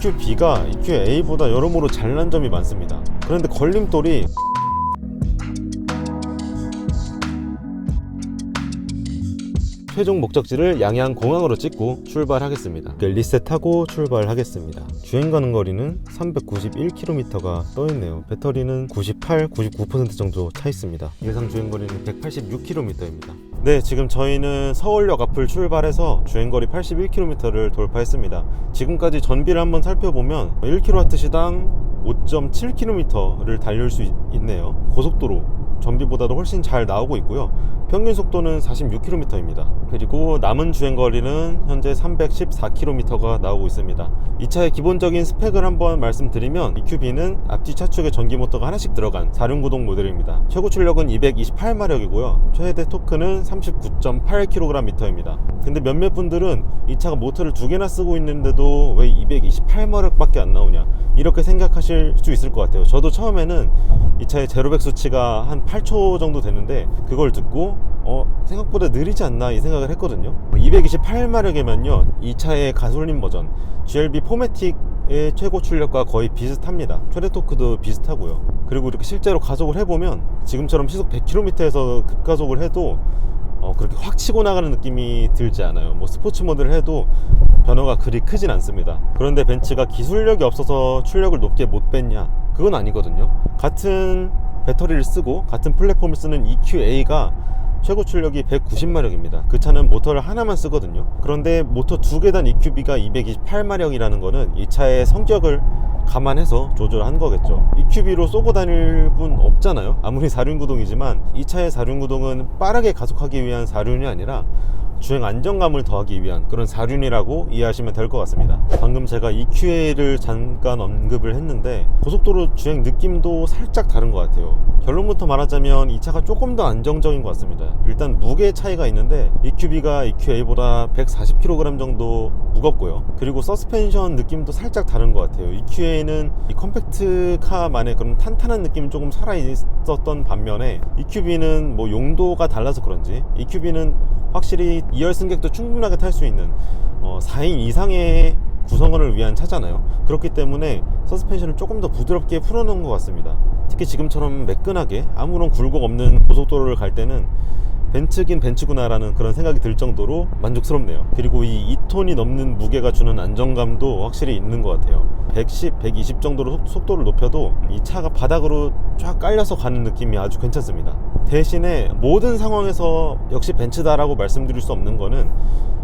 EQB가 EQA보다 여러모로 잘난 점이 많습니다. 그런데 걸림돌이 최종 목적지를 양양공항으로 찍고 출발하겠습니다. 리셋하고 출발하겠습니다. 주행 가는 거리는 391km가 떠있네요. 배터리는 98, 99% 정도 차 있습니다. 예상 주행 거리는 186km입니다. 네, 지금 저희는 서울역 앞을 출발해서 주행거리 81km를 돌파했습니다. 지금까지 전비를 한번 살펴보면 1kW 시당 5.7km를 달릴 수 있네요. 고속도로 전비보다도 훨씬 잘 나오고 있고요. 평균 속도는 46km입니다. 그리고 남은 주행거리는 현재 314km가 나오고 있습니다. 이 차의 기본적인 스펙을 한번 말씀드리면 EQB는 앞뒤 차축에 전기 모터가 하나씩 들어간 4륜구동 모델입니다. 최고 출력은 228마력이고요. 최대 토크는 39.8kgm입니다. 근데 몇몇 분들은 이 차가 모터를 두 개나 쓰고 있는데도 왜 228마력밖에 안 나오냐, 이렇게 생각하실 수 있을 것 같아요. 저도 처음에는 이 차의 제로백 수치가 한 8초 정도 되는데 그걸 듣고 생각보다 느리지 않나 이 생각을 했거든요. 228마력이면요 이 차의 가솔린 버전 GLB 포매틱의 최고 출력과 거의 비슷합니다. 최대 토크도 비슷하고요. 그리고 이렇게 실제로 가속을 해보면 지금처럼 시속 100km에서 급가속을 해도 그렇게 확 치고 나가는 느낌이 들지 않아요. 뭐 스포츠 모드를 해도 변화가 그리 크진 않습니다. 그런데 벤츠가 기술력이 없어서 출력을 높게 못 뺐냐? 그건 아니거든요. 같은 배터리를 쓰고 같은 플랫폼을 쓰는 EQA가 최고 출력이 190마력입니다. 그 차는 모터를 하나만 쓰거든요. 그런데 모터 두 개 단 EQB가 228마력이라는 거는 이 차의 성격을 감안해서 조절한 거겠죠. EQB로 쏘고 다닐 분 없잖아요. 아무리 4륜구동이지만 이 차의 4륜구동은 빠르게 가속하기 위한 4륜이 아니라 주행 안정감을 더하기 위한 그런 4륜이라고 이해하시면 될 것 같습니다. 방금 제가 EQA를 잠깐 언급을 했는데 고속도로 주행 느낌도 살짝 다른 것 같아요. 결론부터 말하자면 이 차가 조금 더 안정적인 것 같습니다. 일단 무게 차이가 있는데 EQB가 EQA보다 140kg 정도 무겁고요. 그리고 서스펜션 느낌도 살짝 다른 것 같아요. EQA는 이 컴팩트카만의 그런 탄탄한 느낌이 조금 살아있었던 반면에 EQB는 뭐 용도가 달라서 그런지 EQB는 확실히 2열 승객도 충분하게 탈 수 있는 4인 이상의 구성원을 위한 차잖아요. 그렇기 때문에 서스펜션을 조금 더 부드럽게 풀어놓은 것 같습니다. 특히 지금처럼 매끈하게 아무런 굴곡 없는 고속도로를 갈 때는 벤츠긴 벤츠구나 라는 그런 생각이 들 정도로 만족스럽네요. 그리고 이 2톤이 넘는 무게가 주는 안정감도 확실히 있는 것 같아요. 110, 120 정도로 속도를 높여도 이 차가 바닥으로 쫙 깔려서 가는 느낌이 아주 괜찮습니다. 대신에 모든 상황에서 역시 벤츠다라고 말씀드릴 수 없는 거는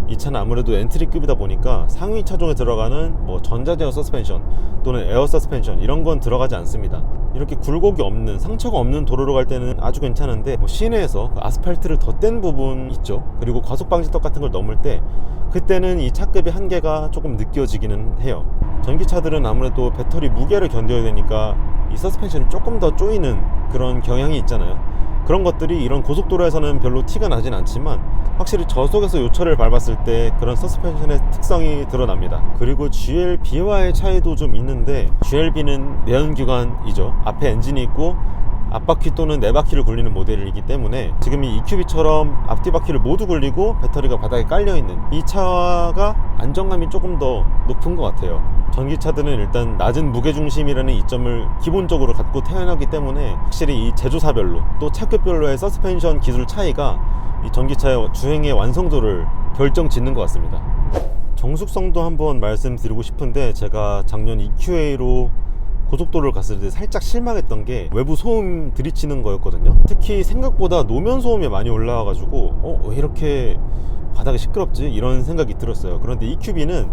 이 차는 아무래도 엔트리급이다 보니까 상위 차종에 들어가는 뭐 전자제어 서스펜션 또는 에어 서스펜션 이런 건 들어가지 않습니다. 이렇게 굴곡이 없는, 상처가 없는 도로로 갈 때는 아주 괜찮은데 뭐 시내에서 아스팔트를 덧댄 부분 있죠. 그리고 과속방지턱 같은 걸 넘을 때 그때는 이 차급의 한계가 조금 느껴지기는 해요. 전기차들은 아무래도 배터리 무게를 견뎌야 되니까 이 서스펜션이 조금 더 조이는 그런 경향이 있잖아요. 그런 것들이 이런 고속도로에서는 별로 티가 나진 않지만 확실히 저속에서 요철을 밟았을 때 그런 서스펜션의 특성이 드러납니다. 그리고 GLB와의 차이도 좀 있는데 GLB는 내연기관이죠. 앞에 엔진이 있고 앞바퀴 또는 네 바퀴를 굴리는 모델이기 때문에 지금 이 EQB처럼 앞뒤 바퀴를 모두 굴리고 배터리가 바닥에 깔려있는 이 차가 안정감이 조금 더 높은 것 같아요. 전기차들은 일단 낮은 무게중심이라는 이점을 기본적으로 갖고 태어나기 때문에 확실히 이 제조사별로 또 차급별로의 서스펜션 기술 차이가 이 전기차의 주행의 완성도를 결정짓는 것 같습니다. 정숙성도 한번 말씀드리고 싶은데 제가 작년 EQA로 고속도로를 갔을 때 살짝 실망했던 게 외부 소음 들이치는 거였거든요. 특히 생각보다 노면 소음이 많이 올라와가지고 왜 이렇게 바닥이 시끄럽지? 이런 생각이 들었어요. 그런데 EQB는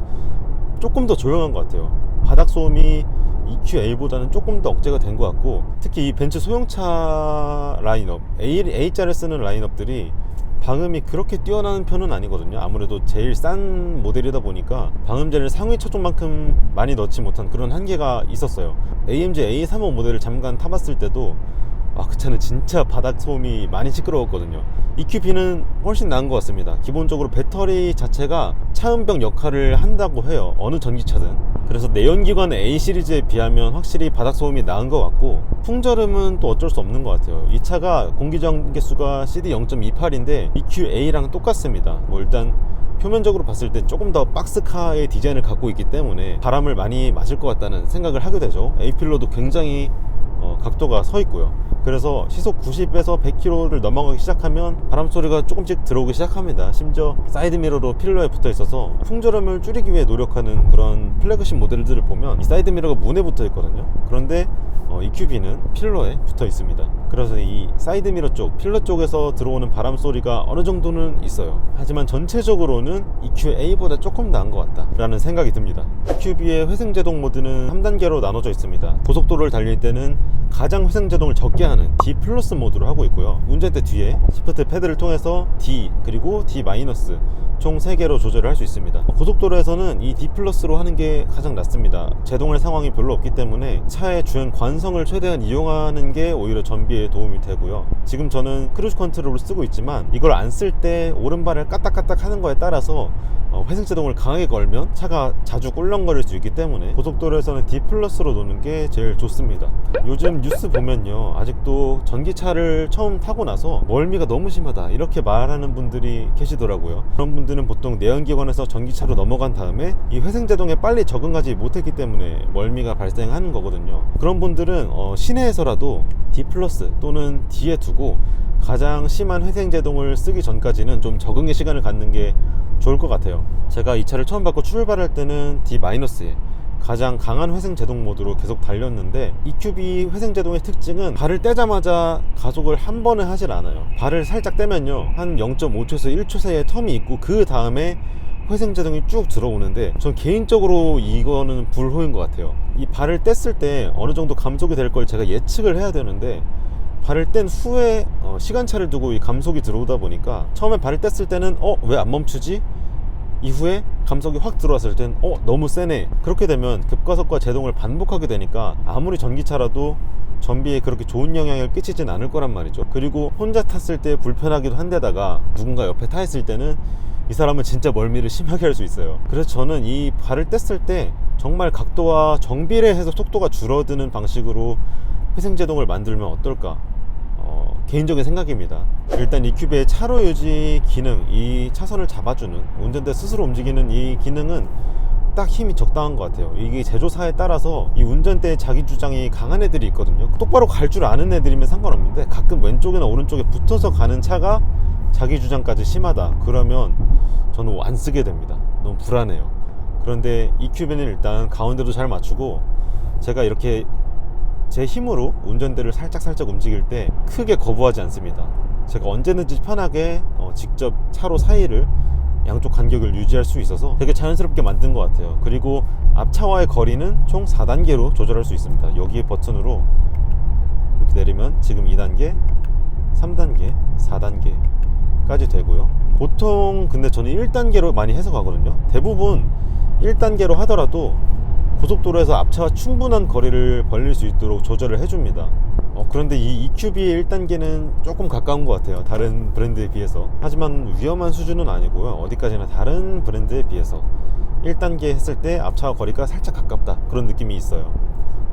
조금 더 조용한 것 같아요. 바닥 소음이 EQA보다는 조금 더 억제가 된 것 같고 특히 이 벤츠 소형차 라인업 A자를 쓰는 라인업들이 방음이 그렇게 뛰어나는 편은 아니거든요. 아무래도 제일 싼 모델이다 보니까 방음제를 상위 차종만큼 많이 넣지 못한 그런 한계가 있었어요. AMG A35 모델을 잠깐 타봤을 때도 그 차는 진짜 바닥 소음이 많이 시끄러웠거든요. EQB는 훨씬 나은 것 같습니다. 기본적으로 배터리 자체가 차음벽 역할을 한다고 해요. 어느 전기차든. 그래서 내연기관 A 시리즈에 비하면 확실히 바닥 소음이 나은 것 같고 풍절음은 또 어쩔 수 없는 것 같아요. 이 차가 공기정개수가 CD 0.28인데 EQA랑 똑같습니다. 뭐 일단 표면적으로 봤을 때 조금 더 박스카의 디자인을 갖고 있기 때문에 바람을 많이 맞을 것 같다는 생각을 하게 되죠. A필러도 굉장히 각도가 서 있고요. 그래서 시속 90에서 100km를 넘어가기 시작하면 바람 소리가 조금씩 들어오기 시작합니다. 심지어 사이드미러로 필러에 붙어 있어서 풍절음을 줄이기 위해 노력하는 그런 플래그십 모델들을 보면 이 사이드미러가 문에 붙어 있거든요. 그런데 EQB는 필러에 붙어 있습니다. 그래서 이 사이드미러 쪽, 필러 쪽에서 들어오는 바람 소리가 어느 정도는 있어요. 하지만 전체적으로는 EQA보다 조금 나은 것 같다 라는 생각이 듭니다. EQB의 회생제동 모드는 3단계로 나눠져 있습니다. 고속도로를 달릴 때는 가장 회생제동을 적게 하는 D 플러스 모드로 하고 있고요. 운전대 뒤에 시프트 패드를 통해서 D 그리고 D 마이너스 총 3개로 조절을 할 수 있습니다. 고속도로에서는 이 D 플러스로 하는 게 가장 낫습니다. 제동할 상황이 별로 없기 때문에 차의 주행 관성을 최대한 이용하는 게 오히려 전비에 도움이 되고요. 지금 저는 크루즈 컨트롤을 쓰고 있지만 이걸 안 쓸 때 오른발을 까딱까딱 하는 거에 따라서 회생제동을 강하게 걸면 차가 자주 꿀렁거릴 수 있기 때문에 고속도로에서는 D 플러스로 노는 게 제일 좋습니다. 요즘 뉴스 보면요, 아직도 전기차를 처음 타고 나서 멀미가 너무 심하다 이렇게 말하는 분들이 계시더라고요. 그런 분들은 보통 내연기관에서 전기차로 넘어간 다음에 이 회생제동에 빨리 적응하지 못했기 때문에 멀미가 발생하는 거거든요. 그런 분들은 시내에서라도 D 플러스 또는 D에 두고 가장 심한 회생제동을 쓰기 전까지는 좀 적응의 시간을 갖는 게 좋을 것 같아요. 제가 이 차를 처음 받고 출발할 때는 D-에 가장 강한 회생제동 모드로 계속 달렸는데, EQB 회생제동의 특징은 발을 떼자마자 가속을 한 번에 하질 않아요. 발을 살짝 떼면요 한 0.5초에서 1초 사이에 텀이 있고 그 다음에 회생제동이 쭉 들어오는데, 전 개인적으로 이거는 불호인 것 같아요. 이 발을 뗐을 때 어느 정도 감속이 될 걸 제가 예측을 해야 되는데, 발을 뗀 후에 시간차를 두고 이 감속이 들어오다 보니까 처음에 발을 뗐을 때는 왜 안 멈추지? 이후에 감속이 확 들어왔을 땐 너무 세네. 그렇게 되면 급가속과 제동을 반복하게 되니까 아무리 전기차라도 전비에 그렇게 좋은 영향을 끼치진 않을 거란 말이죠. 그리고 혼자 탔을 때 불편하기도 한데다가 누군가 옆에 타 있을 때는 이 사람은 진짜 멀미를 심하게 할 수 있어요. 그래서 저는 이 발을 뗐을 때 정말 각도와 정비례해서 속도가 줄어드는 방식으로 회생제동을 만들면 어떨까, 개인적인 생각입니다. 일단 EQB의 차로 유지 기능, 이 차선을 잡아주는, 운전대 스스로 움직이는 이 기능은 딱 힘이 적당한 것 같아요. 이게 제조사에 따라서 이 운전대에 자기 주장이 강한 애들이 있거든요. 똑바로 갈 줄 아는 애들이면 상관없는데, 가끔 왼쪽이나 오른쪽에 붙어서 가는 차가 자기 주장까지 심하다 그러면 저는 안 쓰게 됩니다. 너무 불안해요. 그런데 EQB는 일단 가운데도 잘 맞추고, 제가 이렇게 제 힘으로 운전대를 살짝 움직일 때 크게 거부하지 않습니다. 제가 언제든지 편하게 직접 차로 사이를, 양쪽 간격을 유지할 수 있어서 되게 자연스럽게 만든 것 같아요. 그리고 앞차와의 거리는 총 4단계로 조절할 수 있습니다. 여기에 버튼으로 이렇게 내리면 지금 2단계, 3단계, 4단계까지 되고요. 보통 근데 저는 1단계로 많이 해서 가거든요. 대부분 1단계로 하더라도 고속도로에서 앞차와 충분한 거리를 벌릴 수 있도록 조절을 해줍니다. 그런데 이 EQB의 1단계는 조금 가까운 것 같아요, 다른 브랜드에 비해서. 하지만 위험한 수준은 아니고요, 어디까지나 다른 브랜드에 비해서 1단계 했을 때 앞차와 거리가 살짝 가깝다, 그런 느낌이 있어요.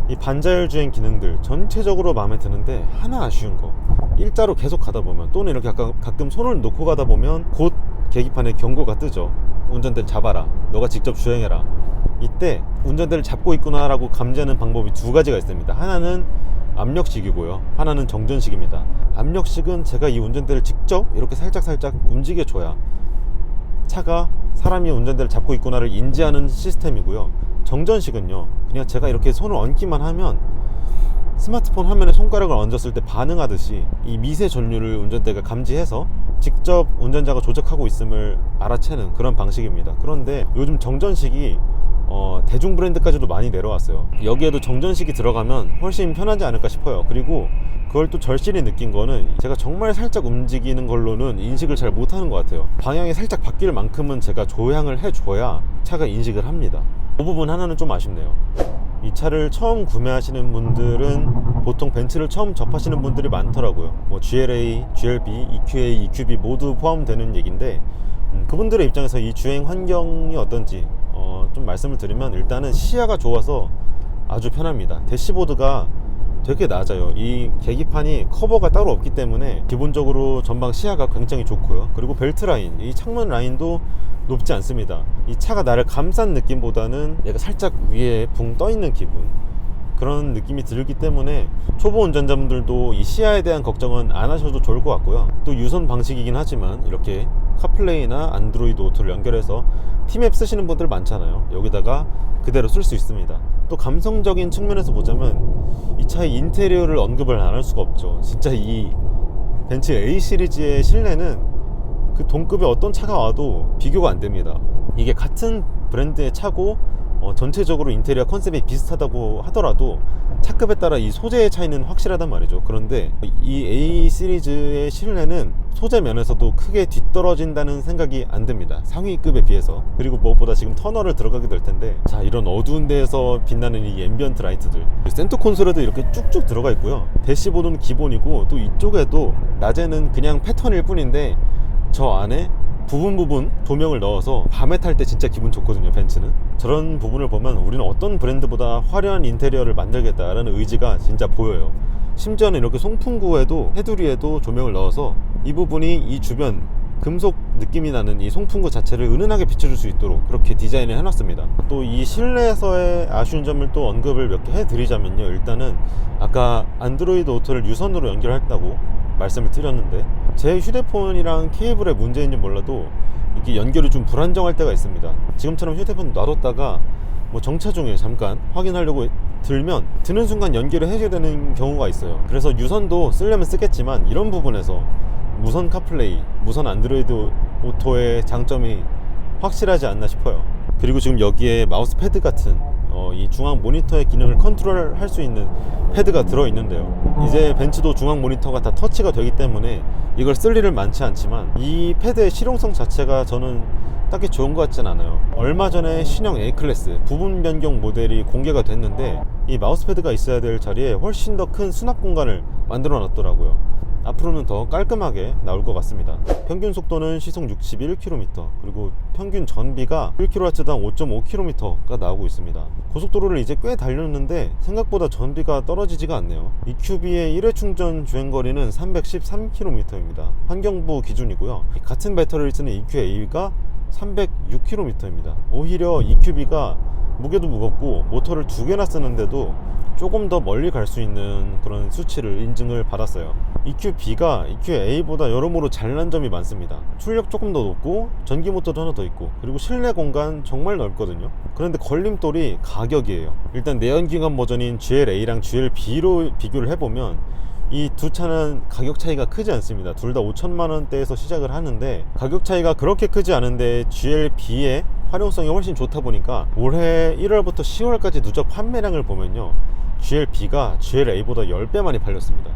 이 반자율 주행 기능들 전체적으로 마음에 드는데, 하나 아쉬운 거, 일자로 계속 가다 보면 또는 이렇게 가끔 손을 놓고 가다 보면 곧 계기판에 경고가 뜨죠. 운전대를 잡아라, 너가 직접 주행해라. 이때 운전대를 잡고 있구나 라고 감지하는 방법이 두 가지가 있습니다. 하나는 압력식이고요, 하나는 정전식입니다. 압력식은 제가 이 운전대를 직접 이렇게 살짝 움직여줘야 차가 사람이 운전대를 잡고 있구나를 인지하는 시스템이고요. 정전식은요, 그냥 제가 이렇게 손을 얹기만 하면 스마트폰 화면에 손가락을 얹었을 때 반응하듯이 이 미세 전류를 운전대가 감지해서 직접 운전자가 조작하고 있음을 알아채는 그런 방식입니다. 그런데 요즘 정전식이 대중 브랜드까지도 많이 내려왔어요. 여기에도 정전식이 들어가면 훨씬 편하지 않을까 싶어요. 그리고 그걸 또 절실히 느낀 거는, 제가 정말 살짝 움직이는 걸로는 인식을 잘 못하는 것 같아요. 방향이 살짝 바뀔 만큼은 제가 조향을 해줘야 차가 인식을 합니다. 그 부분 하나는 좀 아쉽네요. 이 차를 처음 구매하시는 분들은 보통 벤츠를 처음 접하시는 분들이 많더라고요. GLA, GLB, EQA, EQB 모두 포함되는 얘기인데, 그분들의 입장에서 이 주행 환경이 어떤지 좀 말씀을 드리면, 일단은 시야가 좋아서 아주 편합니다. 대시보드가 되게 낮아요. 이 계기판이 커버가 따로 없기 때문에 기본적으로 전방 시야가 굉장히 좋고요. 그리고 벨트 라인, 이 창문 라인도 높지 않습니다. 이 차가 나를 감싼 느낌보다는 얘가 살짝 위에 붕 떠 있는 기분, 그런 느낌이 들기 때문에 초보 운전자분들도 이 시야에 대한 걱정은 안 하셔도 좋을 것 같고요. 또 유선 방식이긴 하지만 이렇게 카플레이나 안드로이드 오토를 연결해서 티맵 쓰시는 분들 많잖아요. 여기다가 그대로 쓸 수 있습니다. 또 감성적인 측면에서 보자면 이 차의 인테리어를 언급을 안 할 수가 없죠. 진짜 이 벤츠 A 시리즈의 실내는 그 동급의 어떤 차가 와도 비교가 안 됩니다. 이게 같은 브랜드의 차고 전체적으로 인테리어 컨셉이 비슷하다고 하더라도 차급에 따라 이 소재의 차이는 확실하단 말이죠. 그런데 이 A 시리즈의 실내는 소재 면에서도 크게 뒤떨어진다는 생각이 안 듭니다. 상위급에 비해서. 그리고 무엇보다 지금 터널을 들어가게 될 텐데, 자, 이런 어두운 데에서 빛나는 이 앰비언트 라이트들, 센터 콘솔에도 이렇게 쭉쭉 들어가 있고요. 대시보드는 기본이고, 또 이쪽에도 낮에는 그냥 패턴일 뿐인데 저 안에 부분 조명을 넣어서 밤에 탈 때 진짜 기분 좋거든요. 벤츠는 저런 부분을 보면 우리는 어떤 브랜드보다 화려한 인테리어를 만들겠다라는 의지가 진짜 보여요. 심지어는 이렇게 송풍구에도, 테두리에도 조명을 넣어서 이 부분이 이 주변 금속 느낌이 나는 이 송풍구 자체를 은은하게 비춰줄 수 있도록 그렇게 디자인을 해놨습니다. 또 이 실내에서의 아쉬운 점을 또 언급을 몇 개 해드리자면요, 일단은 아까 안드로이드 오토를 유선으로 연결했다고 말씀을 드렸는데, 제 휴대폰이랑 케이블의 문제인지 몰라도 이게 연결이 좀 불안정할 때가 있습니다. 지금처럼 휴대폰 놔뒀다가 뭐 정차 중에 잠깐 확인하려고 들면 드는 순간 연결을 해줘야 되는 경우가 있어요. 그래서 유선도 쓰려면 쓰겠지만 이런 부분에서 무선 카플레이, 무선 안드로이드 오토의 장점이 확실하지 않나 싶어요. 그리고 지금 여기에 마우스 패드 같은 이 중앙 모니터의 기능을 컨트롤 할 수 있는 패드가 들어있는데요, 이제 벤츠도 중앙 모니터가 다 터치가 되기 때문에 이걸 쓸 일은 많지 않지만 이 패드의 실용성 자체가 저는 딱히 좋은 것 같진 않아요. 얼마 전에 신형 A클래스 부분 변경 모델이 공개가 됐는데 이 마우스 패드가 있어야 될 자리에 훨씬 더 큰 수납 공간을 만들어 놨더라고요. 앞으로는 더 깔끔하게 나올 것 같습니다. 평균 속도는 시속 61km, 그리고 평균 전비가 1kW당 5.5km가 나오고 있습니다. 고속도로를 이제 꽤 달렸는데 생각보다 전비가 떨어지지가 않네요. EQB의 1회 충전 주행거리는 313km입니다. 환경부 기준이고요. 같은 배터리를 쓰는 EQA가 306km입니다. 오히려 EQB가 무게도 무겁고 모터를 2개나 쓰는데도 조금 더 멀리 갈 수 있는 그런 수치를 인증을 받았어요. EQB가 EQA보다 여러모로 잘난 점이 많습니다. 출력 조금 더 높고 전기 모터도 하나 더 있고, 그리고 실내 공간 정말 넓거든요. 그런데 걸림돌이 가격이에요. 일단 내연기관 버전인 GLA랑 GLB로 비교를 해보면 이 두 차는 가격 차이가 크지 않습니다. 둘 다 5천만 원대에서 시작을 하는데 가격 차이가 그렇게 크지 않은데 GLB의 활용성이 훨씬 좋다 보니까 올해 1월부터 10월까지 누적 판매량을 보면요, GLB가 GLA보다 10배 많이 팔렸습니다.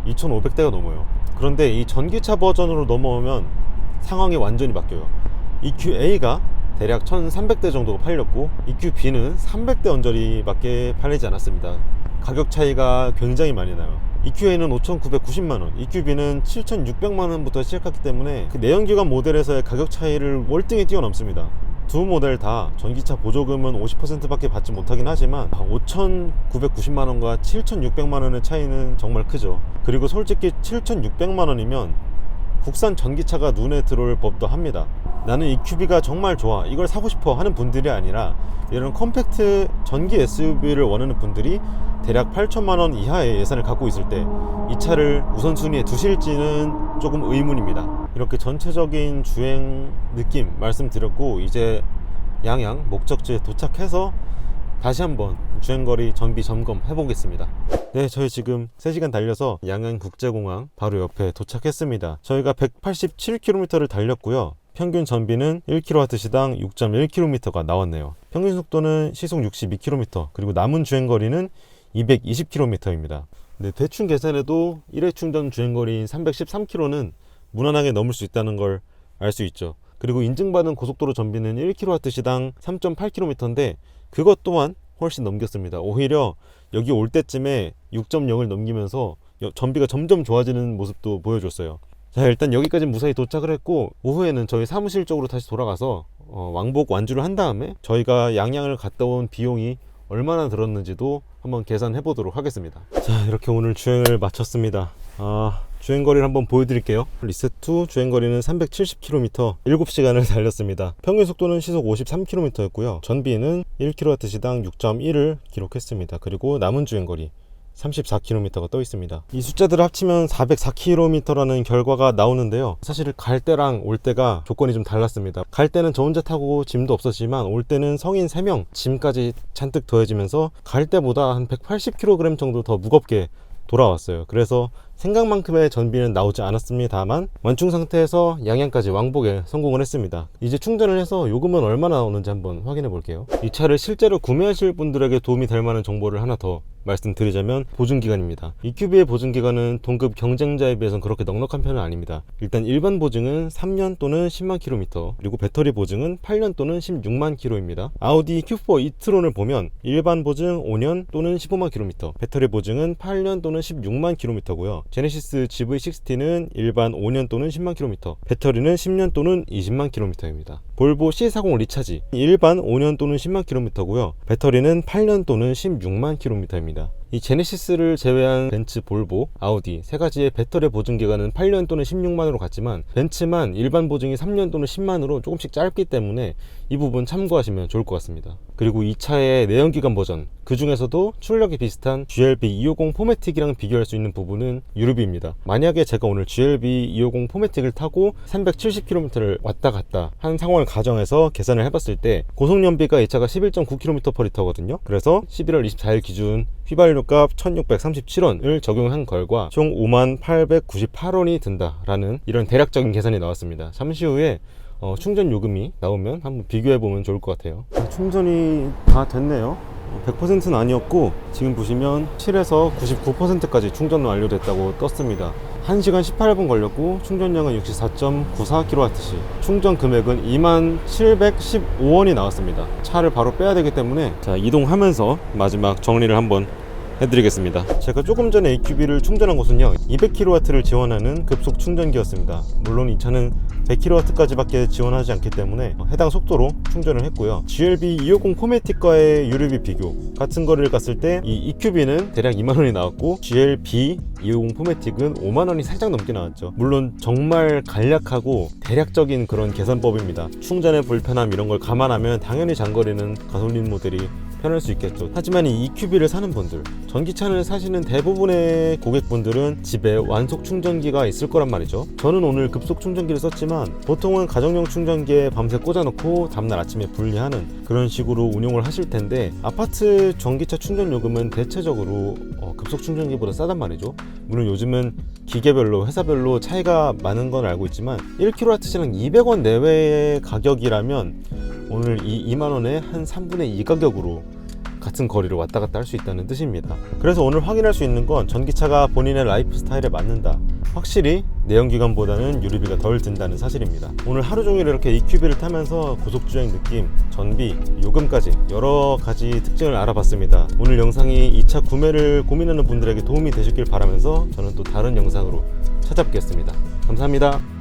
2,500대가 넘어요. 그런데 이 전기차 버전으로 넘어오면 상황이 완전히 바뀌어요. EQA가 대략 1,300대 정도가 팔렸고 EQB는 300대 언저리 밖에 팔리지 않았습니다. 가격 차이가 굉장히 많이 나요. EQA는 5,990만원, EQB는 7,600만원부터 시작했기 때문에 그 내연기관 모델에서의 가격 차이를 월등히 뛰어넘습니다. 두 모델 다 전기차 보조금은 50% 밖에 받지 못하긴 하지만 5,990만원과 7,600만원의 차이는 정말 크죠. 그리고 솔직히 7,600만원이면 국산 전기차가 눈에 들어올 법도 합니다. 나는 EQB가 정말 좋아, 이걸 사고 싶어 하는 분들이 아니라 이런 컴팩트 전기 SUV를 원하는 분들이 대략 8천만원 이하의 예산을 갖고 있을 때 이 차를 우선순위에 두실지는 조금 의문입니다. 이렇게 전체적인 주행 느낌 말씀드렸고, 이제 양양 목적지에 도착해서 다시 한번 주행거리 전비 점검 해보겠습니다. 네, 저희 지금 3시간 달려서 양양국제공항 바로 옆에 도착했습니다. 저희가 187km를 달렸고요, 평균 전비는 1kWh당 6.1km가 나왔네요. 평균 속도는 시속 62km, 그리고 남은 주행거리는 220km입니다. 네, 대충 계산해도 1회 충전 주행거리인 313km는 무난하게 넘을 수 있다는 걸 알 수 있죠. 그리고 인증받은 고속도로 전비는 1kWh당 3.8km인데 그것 또한 훨씬 넘겼습니다. 오히려 여기 올 때쯤에 6.0을 넘기면서 전비가 점점 좋아지는 모습도 보여줬어요. 자, 일단 여기까지 무사히 도착을 했고, 오후에는 저희 사무실 쪽으로 다시 돌아가서 왕복 완주를 한 다음에 저희가 양양을 갔다 온 비용이 얼마나 들었는지도 한번 계산해 보도록 하겠습니다. 자, 이렇게 오늘 주행을 마쳤습니다. 주행거리를 한번 보여드릴게요. 리셋2 주행거리는 370km 7시간을 달렸습니다. 평균 속도는 시속 53km였고요. 전비는 1kW시당 6.1을 기록했습니다. 그리고 남은 주행거리 34km가 떠 있습니다. 이 숫자들을 합치면 404km라는 결과가 나오는데요. 사실 갈 때랑 올 때가 조건이 좀 달랐습니다. 갈 때는 저 혼자 타고 짐도 없었지만 올 때는 성인 3명 짐까지 잔뜩 더해지면서 갈 때보다 한 180kg 정도 더 무겁게 돌아왔어요. 그래서 생각만큼의 전비는 나오지 않았습니다만 완충 상태에서 양양까지 왕복에 성공을 했습니다. 이제 충전을 해서 요금은 얼마나 나오는지 한번 확인해 볼게요. 이 차를 실제로 구매하실 분들에게 도움이 될 만한 정보를 하나 더 말씀드리자면 보증기간입니다. EQB의 보증기간은 동급 경쟁자에 비해서는 그렇게 넉넉한 편은 아닙니다. 일단 일반 보증은 3년 또는 10만 km, 그리고 배터리 보증은 8년 또는 16만 km입니다. 아우디 Q4 e-tron을 보면 일반 보증 5년 또는 15만 km, 배터리 보증은 8년 또는 16만 km고요. 제네시스 GV60는 일반 5년 또는 10만 km, 배터리는 10년 또는 20만 km입니다. 볼보 C40 리차지 일반 5년 또는 10만 km고요. 배터리는 8년 또는 16만 km입니다. 이 제네시스를 제외한 벤츠, 볼보, 아우디 세 가지의 배터리 보증 기간은 8년 또는 16만으로 갔지만 벤츠만 일반 보증이 3년 또는 10만으로 조금씩 짧기 때문에 이 부분 참고하시면 좋을 것 같습니다. 그리고 이 차의 내연기관 버전, 그 중에서도 출력이 비슷한 GLB 250 포매틱이랑 비교할 수 있는 부분은 유류비입니다. 만약에 제가 오늘 GLB 250 포매틱을 타고 370km를 왔다 갔다 한 상황을 가정해서 계산을 해봤을 때 고속연비가 이 차가 11.9km/L거든요. 그래서 11월 24일 기준 휘발유값 1637원을 적용한 결과 총 5898원이 든다라는 이런 대략적인 계산이 나왔습니다. 잠시 후에 충전 요금이 나오면 한번 비교해보면 좋을 것 같아요. 충전이 다 됐네요. 100%는 아니었고 지금 보시면 7에서 99%까지 충전 완료됐다고 떴습니다. 1시간 18분 걸렸고 충전량은 64.94kWh, 충전 금액은 2715원이 나왔습니다. 차를 바로 빼야 되기 때문에 자, 이동하면서 마지막 정리를 한번 해드리겠습니다. 제가 조금 전에 EQB를 충전한 곳은요 200kW를 지원하는 급속 충전기였습니다. 물론 이 차는 100kW까지 밖에 지원하지 않기 때문에 해당 속도로 충전을 했고요. GLB 250 포매틱과의 유류비 비교, 같은 거리를 갔을 때 이 EQB는 대략 2만원이 나왔고 GLB 250 포매틱은 5만원이 살짝 넘게 나왔죠. 물론 정말 간략하고 대략적인 그런 계산법입니다. 충전의 불편함 이런 걸 감안하면 당연히 장거리는 가솔린 모델이 편할 수 있겠죠. 하지만 이 EQB를 사는 분들, 전기차를 사시는 대부분의 고객분들은 집에 완속 충전기가 있을 거란 말이죠. 저는 오늘 급속 충전기를 썼지만 보통은 가정용 충전기에 밤새 꽂아놓고 다음날 아침에 분리하는 그런 식으로 운용을 하실 텐데 아파트 전기차 충전 요금은 대체적으로 급속 충전기보다 싸단 말이죠. 물론 요즘은 기계별로 회사별로 차이가 많은 건 알고 있지만 1kWh당 200원 내외의 가격이라면 오늘 이 2만원에 한 3분의 2 가격으로 같은 거리를 왔다 갔다 할 수 있다는 뜻입니다. 그래서 오늘 확인할 수 있는 건 전기차가 본인의 라이프 스타일에 맞는다, 확실히 내연기관보다는 유류비가 덜 든다는 사실입니다. 오늘 하루 종일 이렇게 EQB를 타면서 고속주행 느낌, 전비, 요금까지 여러 가지 특징을 알아봤습니다. 오늘 영상이 이 차 구매를 고민하는 분들에게 도움이 되셨길 바라면서 저는 또 다른 영상으로 찾아뵙겠습니다. 감사합니다.